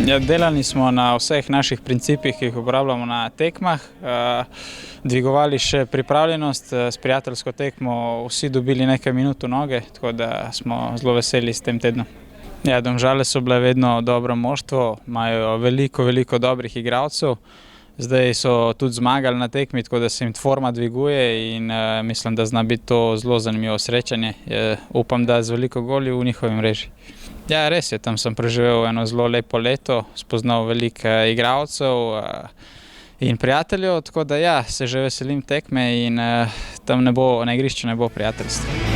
Ja, delali smo na vseh naših principih, ki jih uporabljamo na tekmah, dvigovali še pripravljenost, s prijateljsko tekmo vsi dobili nekaj minut v noge, tako da smo zelo veseli s tem tednom. Ja, Domžale so bile vedno dobro moštvo, imajo veliko dobrih igralcev. Zdaj so tudi zmagali na tekmi, tako da se jim forma dviguje in mislim, da zna biti to zelo zanimivo srečanje. Upam, da z veliko goli v njihovi mreži. Ja, res je, tam sem preživel eno zelo lepo leto, spoznal veliko igralcev in prijateljev, tako da ja, se že veselim tekme in tam na igrišču ne bo prijateljstva.